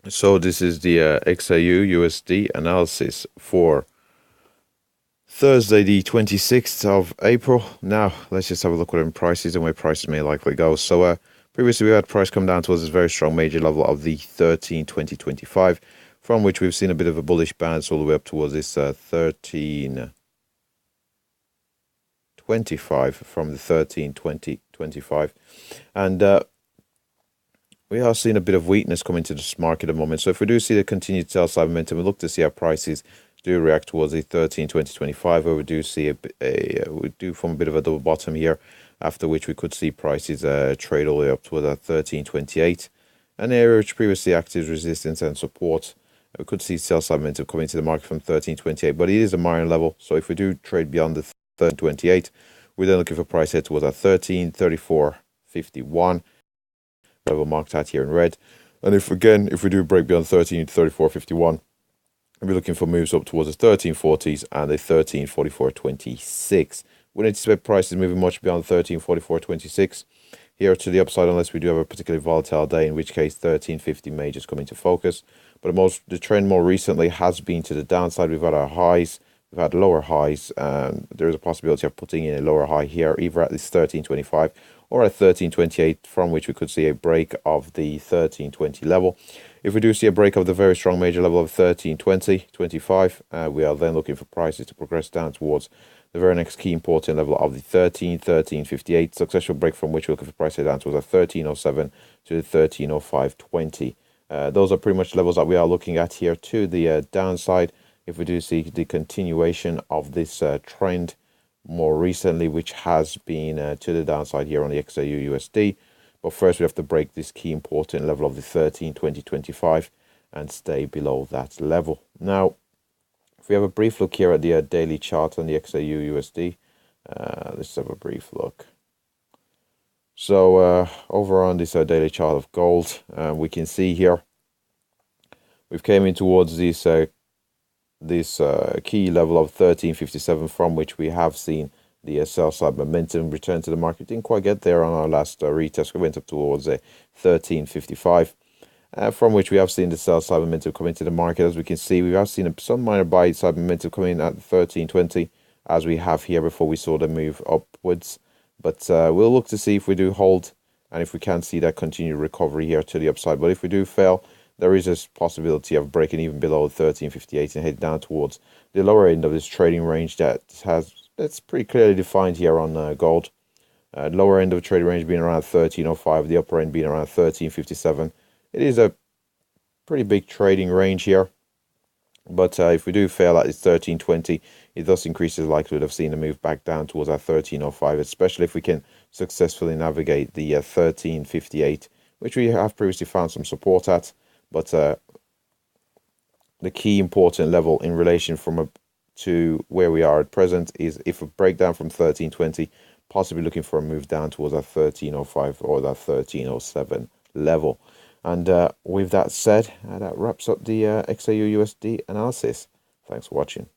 So this is the XAUUSD analysis for Thursday, the 26th of April. Now, let's just have a look at prices and where prices may likely go. So, previously we had price come down towards this very strong major level of the 13.2025, from which we've seen a bit of a bullish bounce all the way up towards this 13.25 from the 13.2025, and we are seeing a bit of weakness coming to this market at the moment. So if we do see the continued sell side momentum, we look to see how prices do react towards the 13.2025, where we do see we do form a bit of a double bottom here, after which we could see prices trade all the way up towards that 13.28, an area which previously acted as resistance and support. We could see sell side momentum coming to the market from 13.28, but it is a minor level. So if we do trade beyond the 13.28, we're then looking for price head towards that 13.3451. Level marked out here in red, and if we do break beyond 13.3451, we'll be looking for moves up towards the 13.40s and the 13.4426. We don't anticipate prices moving much beyond 13.4426 here to the upside, unless we do have a particularly volatile day, in which case 13.50 may just come into focus. But the trend more recently has been to the downside. We've had our highs, we've had lower highs, and there is a possibility of putting in a lower high here, either at this 13.25 or at 13.28, from which we could see a break of the 13.20 level. If we do see a break of the very strong major level of 13.2025, we are then looking for prices to progress down towards the very next key important level of the 13.58, successful break from which we're looking for prices down towards the 13.07 to the 13.0520. Those are pretty much levels that we are looking at here to the downside. If we do see the continuation of this trend more recently, which has been to the downside here on the XAUUSD. But first we have to break this key important level of the 13.2025 and stay below that level. Now, if we have a brief look here at the daily chart on the XAUUSD, let's have a brief look. So over on this daily chart of gold, we can see here we've came in towards this key level of 13.57, from which we have seen the sell side momentum return to the market. Didn't quite get there on our last retest. We went up towards 13.55, from which we have seen the sell side momentum come into the market. As we can see, we have seen some minor buy side momentum coming in at 13.20, as we have here before we saw the move upwards. But we'll look to see if we do hold, and if we can see that continued recovery here to the upside. But if we do fail, there is a possibility of breaking even below 13.58 and head down towards the lower end of this trading range that's pretty clearly defined here on gold. Lower end of the trading range being around 13.05, the upper end being around 13.57. It is a pretty big trading range here. But if we do fail at this 13.20, it thus increases the likelihood of seeing a move back down towards our 13.05, especially if we can successfully navigate the 13.58, which we have previously found some support at. But the key important level in relation to where we are at present is if a breakdown from 13.20, possibly looking for a move down towards that 13.05 or that 13.07 level. And with that said, that wraps up the XAUUSD analysis. Thanks for watching.